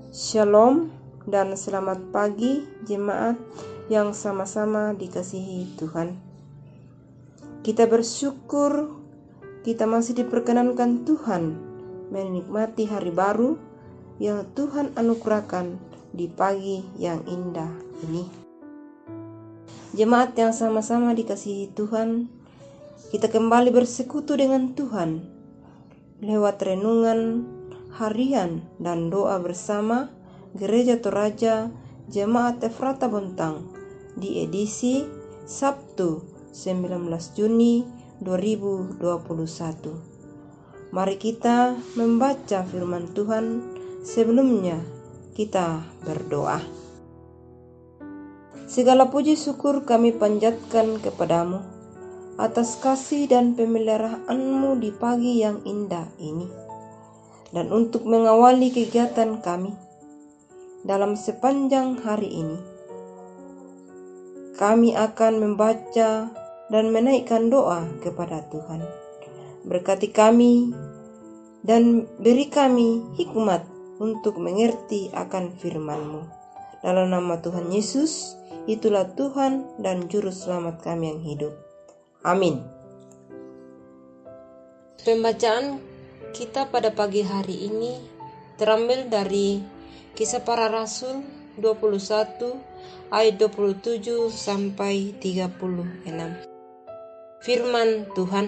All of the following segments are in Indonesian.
Shalom dan selamat pagi jemaat yang sama-sama dikasihi Tuhan. Kita bersyukur kita masih diperkenankan Tuhan menikmati hari baru yang Tuhan anugerahkan di pagi yang indah ini. Jemaat yang sama-sama dikasihi Tuhan, kita kembali bersekutu dengan Tuhan lewat renungan harian dan doa bersama Gereja Toraja Jemaat Efrata Bontang di edisi Sabtu 19 Juni 2021. Mari kita membaca firman Tuhan. Sebelumnya kita berdoa. Segala puji syukur kami panjatkan kepadamu atas kasih dan pemeliharaan-Mu di pagi yang indah ini. Dan untuk mengawali kegiatan kami dalam sepanjang hari ini, kami akan membaca dan menaikkan doa kepada Tuhan. Berkati kami dan beri kami hikmat untuk mengerti akan firman-Mu. Dalam nama Tuhan Yesus, itulah Tuhan dan Juru Selamat kami yang hidup. Amin. Pembacaan kita pada pagi hari ini terambil dari Kisah Para Rasul 21 ayat 27 sampai 36. Firman Tuhan.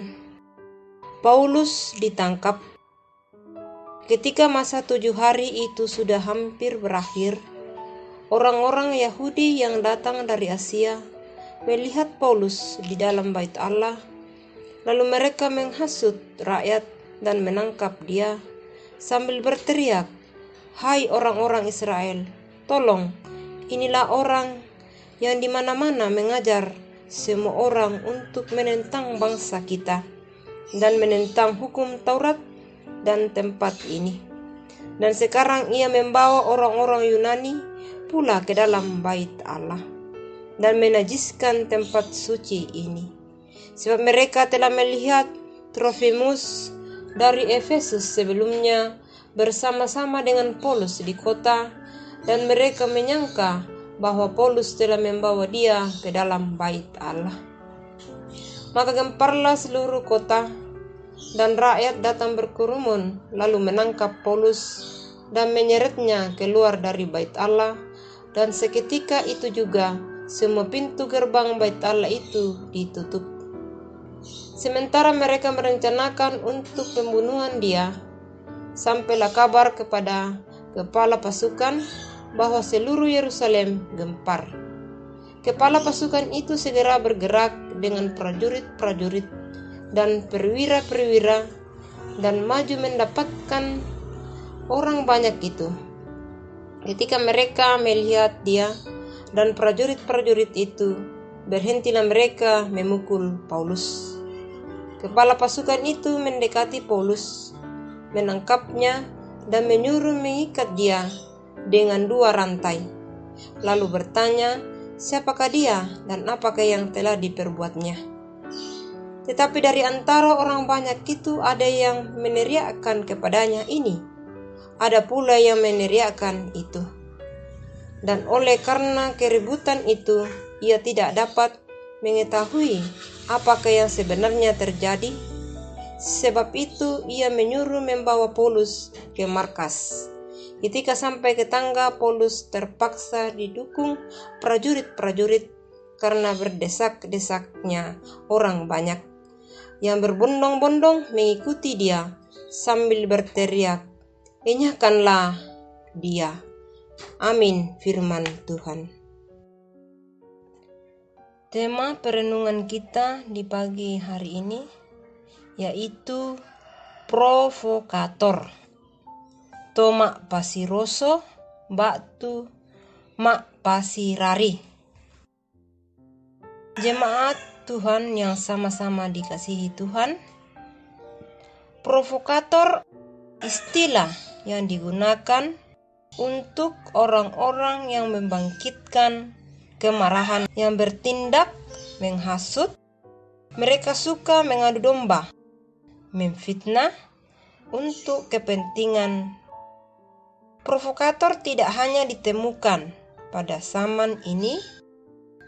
Paulus ditangkap. Ketika masa 7 hari itu sudah hampir berakhir, orang-orang Yahudi yang datang dari Asia melihat Paulus di dalam bait Allah, lalu mereka menghasut rakyat dan menangkap dia sambil berteriak, "Hai orang-orang Israel, tolong, inilah orang yang di mana-mana mengajar semua orang untuk menentang bangsa kita dan menentang hukum Taurat dan tempat ini. Dan sekarang ia membawa orang-orang Yunani pula ke dalam bait Allah dan menajiskan tempat suci ini. Sebab mereka telah melihat Trofimus dari Efesus sebelumnya bersama-sama dengan Paulus di kota, dan mereka menyangka bahwa Paulus telah membawa dia ke dalam bait Allah. Maka gemparlah seluruh kota, dan rakyat datang berkerumun lalu menangkap Paulus dan menyeretnya keluar dari bait Allah, dan seketika itu juga semua pintu gerbang bait Allah itu ditutup. Sementara mereka merencanakan untuk pembunuhan dia, sampailah kabar kepada kepala pasukan bahwa seluruh Yerusalem gempar. Kepala pasukan itu segera bergerak dengan prajurit-prajurit dan perwira-perwira dan maju mendapatkan orang banyak itu. Ketika mereka melihat dia dan prajurit-prajurit itu, berhentilah mereka memukul Paulus. Kepala pasukan itu mendekati Paulus, menangkapnya dan menyuruh mengikat dia dengan 2 rantai. Lalu bertanya, siapakah dia dan apakah yang telah diperbuatnya? Tetapi dari antara orang banyak itu ada yang meneriakkan kepadanya ini, ada pula yang meneriakkan itu. Dan oleh karena keributan itu, ia tidak dapat mengetahui apakah yang sebenarnya terjadi. Sebab itu ia menyuruh membawa Paulus ke markas. Ketika sampai ke tangga, Paulus terpaksa didukung prajurit-prajurit karena berdesak-desaknya orang banyak yang berbondong-bondong mengikuti dia sambil berteriak, "Enyahkanlah dia." Amin, firman Tuhan. Tema perenungan kita di pagi hari ini yaitu provokator. Tomak pasiroso, batu mak pasirari. Jemaat Tuhan yang sama-sama dikasihi Tuhan, provokator istilah yang digunakan untuk orang-orang yang membangkitkan kemarahan, yang bertindak menghasut. Mereka suka mengadu domba, memfitnah untuk kepentingan Provokator tidak hanya ditemukan pada zaman ini,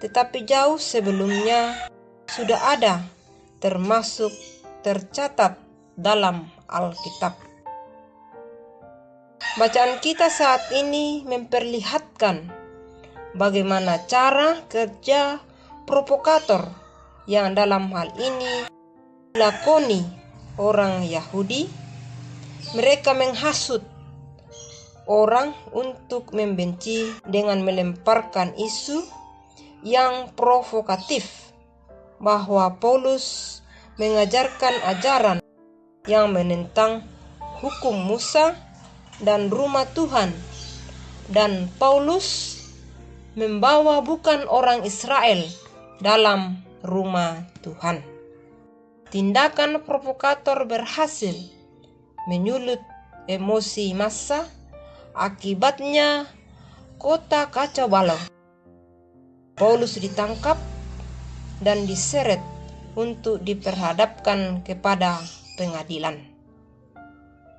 tetapi jauh sebelumnya sudah ada, termasuk tercatat dalam Alkitab. Bacaan kita saat ini memperlihatkan bagaimana cara kerja provokator yang dalam hal ini dilakoni orang Yahudi. Mereka menghasut orang untuk membenci dengan melemparkan isu yang provokatif bahwa Paulus mengajarkan ajaran yang menentang hukum Musa dan rumah Tuhan, dan Paulus membawa bukan orang Israel dalam rumah Tuhan. Tindakan provokator berhasil menyulut emosi massa, akibatnya kota kacau balau. Paulus ditangkap dan diseret untuk diperhadapkan kepada pengadilan.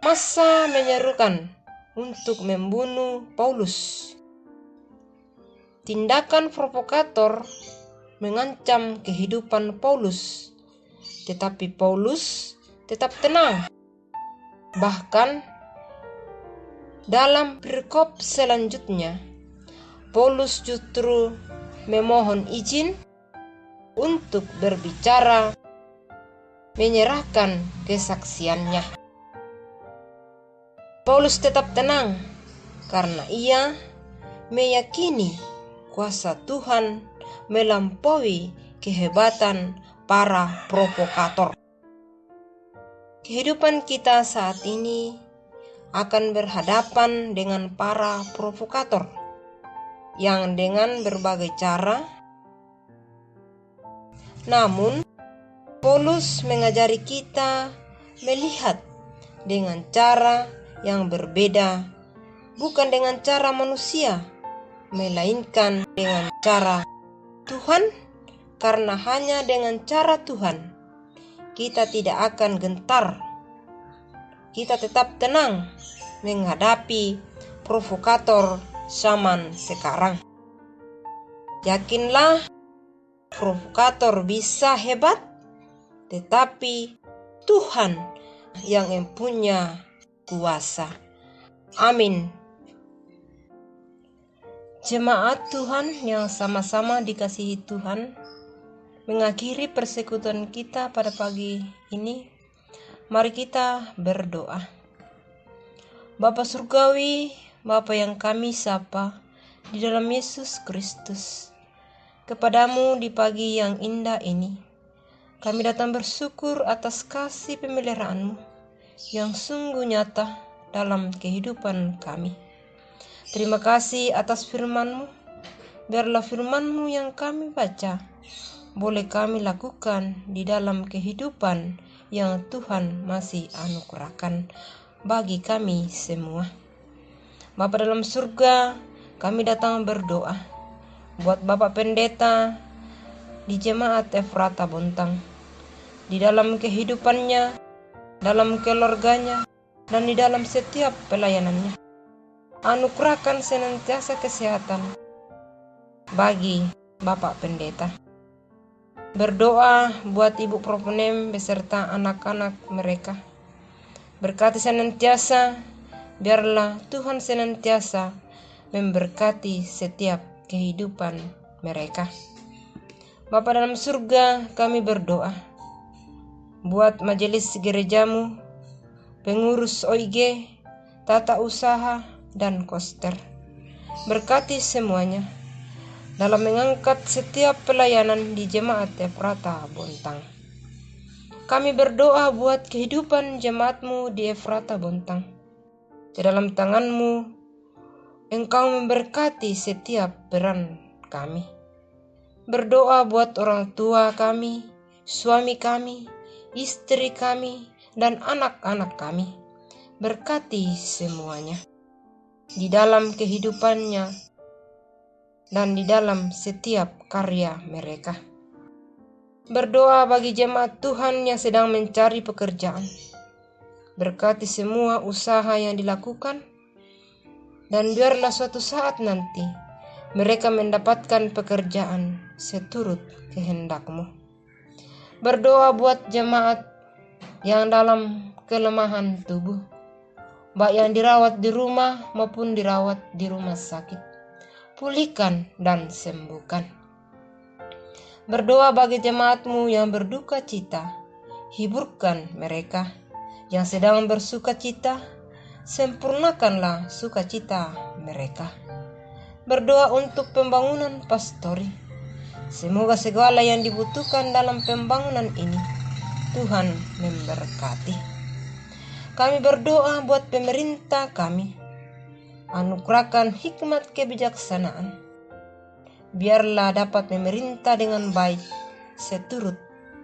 Massa menyerukan untuk membunuh Paulus. Tindakan provokator mengancam kehidupan Paulus, tetapi Paulus tetap tenang. Bahkan dalam perikop selanjutnya, Paulus justru memohon izin untuk berbicara, menyerahkan kesaksiannya. Paulus tetap tenang karena ia meyakini kuasa Tuhan melampaui kehebatan para provokator. Kehidupan kita saat ini akan berhadapan dengan para provokator yang dengan berbagai cara. Namun, Paulus mengajari kita melihat dengan cara yang berbeda, bukan dengan cara manusia, melainkan dengan cara Tuhan, karena hanya dengan cara Tuhan kita tidak akan gentar. Kita tetap tenang menghadapi provokator zaman sekarang. Yakinlah, provokator bisa hebat, tetapi Tuhan yang mempunyai kuasa. Amin. Jemaat Tuhan yang sama-sama dikasihi Tuhan, mengakhiri persekutuan kita pada pagi ini, mari kita berdoa. Bapa Surgawi, Bapa yang kami sapa di dalam Yesus Kristus, kepadamu di pagi yang indah ini, kami datang bersyukur atas kasih pemeliharaan-Mu yang sungguh nyata dalam kehidupan kami. Terima kasih atas firman-Mu. Biarlah firman-Mu yang kami baca boleh kami lakukan di dalam kehidupan yang Tuhan masih anugerahkan bagi kami semua. Bapa dalam surga, kami datang berdoa buat Bapak Pendeta di Jemaat Efrata Bontang, di dalam kehidupannya, dalam keluarganya, dan di dalam setiap pelayanannya. Anugerahkan senantiasa kesehatan bagi Bapak Pendeta. Berdoa buat Ibu Proponem beserta anak-anak mereka. Berkati senantiasa, biarlah Tuhan senantiasa memberkati setiap kehidupan mereka. Bapa dalam surga, kami berdoa buat majelis gerejamu, pengurus OIG, tata usaha, dan koster. Berkati semuanya dalam mengangkat setiap pelayanan di Jemaat Efrata Bontang. Kami berdoa buat kehidupan jemaat-Mu di Efrata Bontang. Di dalam tangan-Mu, Engkau memberkati setiap peran kami. Berdoa buat orang tua kami, suami kami, istri kami, dan anak-anak kami. Berkati semuanya di dalam kehidupannya dan di dalam setiap karya mereka. Berdoa bagi jemaat Tuhan yang sedang mencari pekerjaan. Berkati semua usaha yang dilakukan. dan biarlah suatu saat nanti mereka mendapatkan pekerjaan seturut kehendak-Mu. Berdoa buat jemaat yang dalam kelemahan tubuh, baik yang dirawat di rumah maupun dirawat di rumah sakit. Pulihkan dan sembuhkan. Berdoa bagi jemaat-Mu yang berduka cita, hiburkan mereka. Yang sedang bersuka cita, sempurnakanlah sukacita mereka. Berdoa untuk pembangunan pastori. Semoga segala yang dibutuhkan dalam pembangunan ini Tuhan memberkati. Kami berdoa buat pemerintah kami. Anugerahkan hikmat kebijaksanaan. Biarlah dapat memerintah dengan baik seturut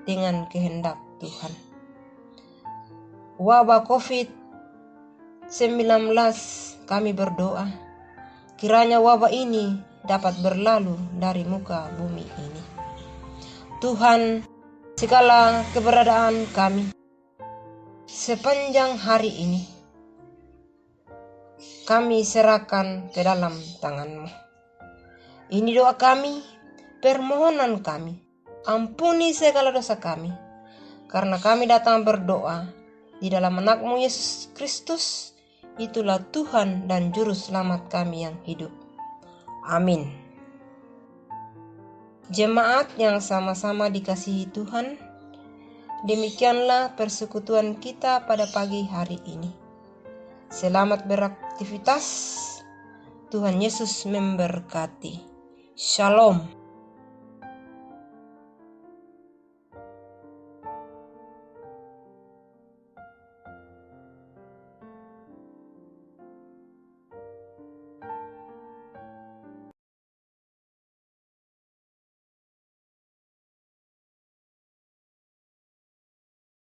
dengan kehendak Tuhan. Wabah COVID-19 kami berdoa, kiranya wabah ini dapat berlalu dari muka bumi ini. Tuhan, segala keberadaan kami sepanjang hari ini, kami serahkan ke dalam tangan-Mu. Ini doa kami, permohonan kami. Ampuni segala dosa kami, karena kami datang berdoa di dalam anak-Mu Yesus Kristus. Itulah Tuhan dan Juru Selamat kami yang hidup. Amin. Jemaat yang sama-sama dikasihi Tuhan, demikianlah persekutuan kita pada pagi hari ini. Selamat beraktivitas. Tuhan Yesus memberkati. Shalom.